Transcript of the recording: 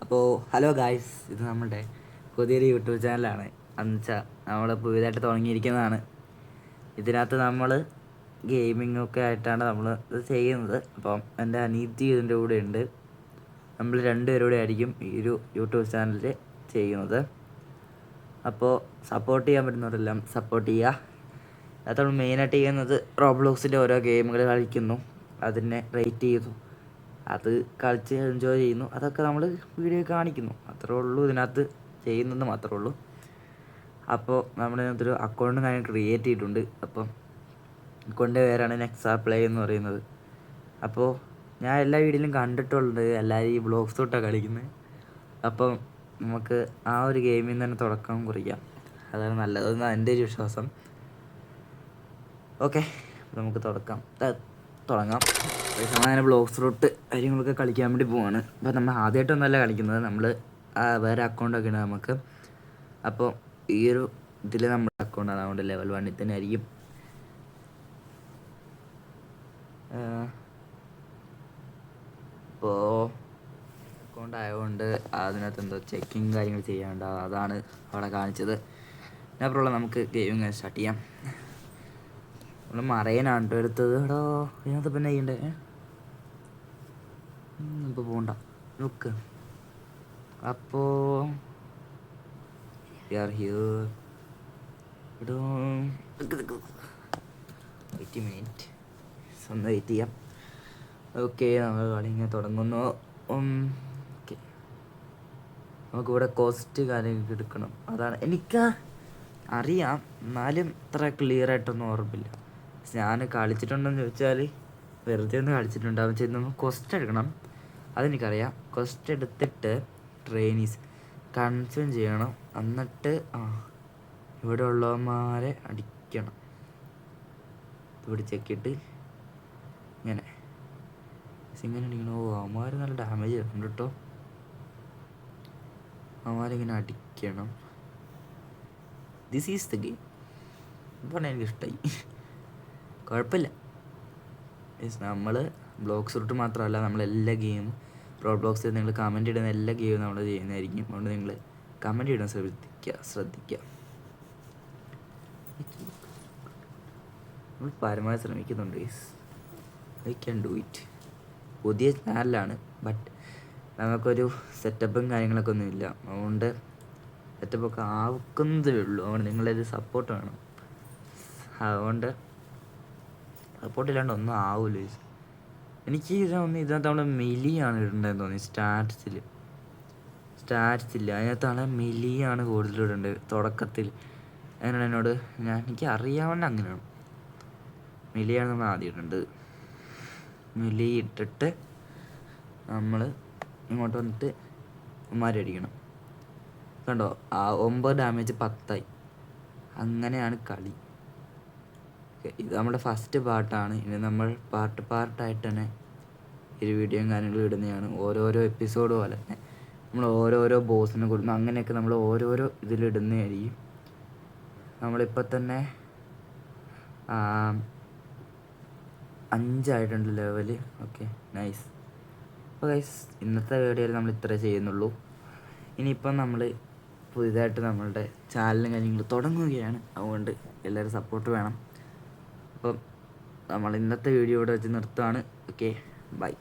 അപ്പോൾ hello guys, ഇത് നമ്മുടെ പുതിയൊരു യൂട്യൂബ് ചാനലാണ്. എന്നുവെച്ചാൽ നമ്മൾ പുതിയതായിട്ട് തുടങ്ങിയിരിക്കുന്നതാണ്. ഇതിനകത്ത് നമ്മൾ ഗെയിമിങ്ങൊക്കെ ആയിട്ടാണ് നമ്മൾ ഇത് ചെയ്യുന്നത്. അപ്പം എൻ്റെ അനീതി ഇതിൻ്റെ കൂടെ ഉണ്ട്. നമ്മൾ രണ്ടുപേരുടെ ആയിരിക്കും ഈ ഒരു യൂട്യൂബ് ചാനൽ ചെയ്യുന്നത്. അപ്പോൾ സപ്പോർട്ട് ചെയ്യാൻ പറ്റുന്നവരെല്ലാം സപ്പോർട്ട് ചെയ്യുക. അത് നമ്മൾ മെയിനായിട്ട് ചെയ്യുന്നത് റോബ്ലോക്സിൻ്റെ ഓരോ ഗെയിമുകൾ കളിക്കുന്നു, അതിനെ റേറ്റ് ചെയ്യുന്നു, അത് കളിച്ച് എൻജോയ് ചെയ്യുന്നു. അതൊക്കെ നമ്മൾ വീഡിയോ കാണിക്കുന്നു, അത്രേ ഉള്ളൂ. ഇതിനകത്ത് ചെയ്യുന്നത് മാത്രമേ ഉള്ളൂ. അപ്പോൾ നമ്മളിതിനകത്തൊരു അക്കൗണ്ട് ഞാൻ ക്രിയേറ്റ് ചെയ്തിട്ടുണ്ട്. അപ്പം അക്കൗണ്ടിൻ്റെ പേരാണ് നെക്സാ പ്ലേ എന്ന് പറയുന്നത്. അപ്പോൾ ഞാൻ എല്ലാ വീഡിയോയിലും കണ്ടിട്ടുള്ളത് എല്ലാവരും ഈ ബ്ലോഗ്സ് തൊട്ടാണ് കളിക്കുന്നത്. അപ്പം നമുക്ക് ആ ഒരു ഗെയിമിൽ നിന്ന് തന്നെ തുടക്കം കുറിക്കാം, അതാണ് നല്ലതെന്നാണ് എൻ്റെ ഒരു വിശ്വാസം. ഓക്കെ, നമുക്ക് തുടങ്ങാം. അങ്ങനെ ബ്ലോഗ്സ് റൂട്ട് കാര്യങ്ങളൊക്കെ കളിക്കാൻ വേണ്ടി പോവാണ്. അപ്പോൾ നമ്മൾ ആദ്യമായിട്ടൊന്നല്ല കളിക്കുന്നത്, നമ്മൾ വേറെ അക്കൗണ്ടൊക്കെ ഉണ്ട് നമുക്ക്. അപ്പോൾ ഈ ഒരു ഇതിൽ നമ്മുടെ അക്കൗണ്ടാണ്, അതുകൊണ്ട് ലെവൽ 1 തന്നെ ആയിരിക്കും. ഇപ്പോൾ അക്കൗണ്ട് ആയതുകൊണ്ട് അതിനകത്ത് എന്തോ ചെക്കിങ് കാര്യങ്ങൾ ചെയ്യാനുണ്ട്, അതാണ് അവിടെ കാണിച്ചത്. അതിനപ്പുറമുള്ള നമുക്ക് ഗെയിമിങ് സ്റ്റാർട്ട് ചെയ്യാം. നമ്മൾ മറയനാണ് കേട്ടോ എടുത്തത്. എടോ ഇതിനകത്ത് പിന്നെ ചെയ്യണ്ടേ? ഇപ്പോൾ പോകണ്ട, നോക്ക്. അപ്പോൾ എടോ 80 മിനിറ്റ് ഒന്ന് വെയിറ്റ് ചെയ്യാം. ഓക്കെ, നമ്മൾ കളി ഇങ്ങനെ തുടങ്ങുന്നു. ഓക്കെ, നമുക്കിവിടെ കോസ്റ്റ് കാര്യങ്ങളൊക്കെ എടുക്കണം, അതാണ് എനിക്ക് അറിയാം, എന്നാലും ഇത്ര ക്ലിയർ ആയിട്ടൊന്നും ഓർമ്മില്ല. ഞാൻ കളിച്ചിട്ടുണ്ടെന്ന് ചോദിച്ചാൽ വെറുതെ ഒന്ന് കളിച്ചിട്ടുണ്ടാവും. ചെയ്ത് നമുക്ക് ക്വസ്റ്റ് എടുക്കണം, അതെനിക്കറിയാം. ക്വസ്റ്റ് എടുത്തിട്ട് ട്രെയിനീസ് കൺസ്യൂം ചെയ്യണം, എന്നിട്ട് ഇവിടെ ഉള്ളവന്മാരെ അടിക്കണം. ഇവിടെ ചെക്കിട്ട് ഇങ്ങനെ അടിക്കണം. അവന്മാർ നല്ല ഡാമേജ് ചെയ്യുന്നുണ്ട് കേട്ടോ. അവന്മാരിങ്ങനെ അടിക്കണം. ദിസ് ഈസ് ദ ഗെയിം പറഞ്ഞാൽ എനിക്കിഷ്ടമായി, കുഴപ്പമില്ല. നമ്മൾ ബ്ലോഗ്സ് റൂട്ട് മാത്രമല്ല, നമ്മളെല്ലാ ഗെയിമും റോഡ് ബ്ലോക്സിൽ നിങ്ങൾ കമൻറ്റ് ഇടുന്ന എല്ലാ ഗെയിമും നമ്മൾ ചെയ്യുന്നതായിരിക്കും. അതുകൊണ്ട് നിങ്ങൾ കമൻറ്റ് ഇടാൻ ശ്രദ്ധിക്കുക. നമ്മൾ പരമാവധി ശ്രമിക്കുന്നുണ്ട്. I can do it. പുതിയ ചാനലാണ്, ബട്ട് നമുക്കൊരു സെറ്റപ്പും കാര്യങ്ങളൊക്കെ ഒന്നുമില്ല. അതുകൊണ്ട് സെറ്റപ്പൊക്കെ ആക്കുന്നതേ ഉള്ളൂ. അതുകൊണ്ട് നിങ്ങളൊരു സപ്പോർട്ട് വേണം. അതുകൊണ്ട് സപ്പോർട്ടില്ലാണ്ട് ഒന്നും ആവില്ല. എനിക്ക് ഇതിനകത്ത് നമ്മൾ മിലിയാണ് ഇടേണ്ടതെന്ന് തോന്നി. സ്റ്റാറ്റ്സില്ല, അതിനകത്താണ് മിലിയാണ് കൂടുതൽ ഇടേണ്ടത് തുടക്കത്തിൽ. അങ്ങനെയാണ് എന്നോട്, എനിക്ക് അറിയാവുന്ന അങ്ങനെയാണ്. മിലിയാണ് നമ്മൾ ആദ്യം ഇടേണ്ടത്. മിലി ഇട്ടിട്ട് നമ്മൾ ഇങ്ങോട്ട് വന്നിട്ട് അടിക്കണം. കണ്ടോ, 9 ഡാമേജ് 10ആയി. അങ്ങനെയാണ് കളി. ഇത് നമ്മുടെ ഫസ്റ്റ് പാർട്ടാണ്. ഇനി നമ്മൾ പാർട്ടായിട്ട് തന്നെ ഒരു വീഡിയോയും കാര്യങ്ങളും ഇടുന്നതാണ്. ഓരോരോ എപ്പിസോഡ് പോലെ തന്നെ നമ്മൾ ഓരോരോ ബോസിനെ കൊടുക്കുന്നു. അങ്ങനെയൊക്കെ നമ്മൾ ഓരോരോ ഇതിലിടുന്നതായിരിക്കും. നമ്മളിപ്പോൾ തന്നെ 5 ആയിട്ടുണ്ട് ലെവല്. Okay, nice. അപ്പോൾ ഗൈസ്, ഇന്നത്തെ വീഡിയോയിൽ നമ്മൾ ഇത്രേ ചെയ്യുന്നുള്ളൂ. ഇനിയിപ്പം നമ്മൾ പുതിയതായിട്ട് നമ്മളുടെ ചാനലും കാര്യങ്ങൾ തുടങ്ങുകയാണ്. അതുകൊണ്ട് എല്ലാവരും സപ്പോർട്ട് വേണം. അപ്പം നമ്മൾ ഇന്നത്തെ വീഡിയോ ഇവിടെ വെച്ച് നിർത്തുകയാണ്. Okay, by.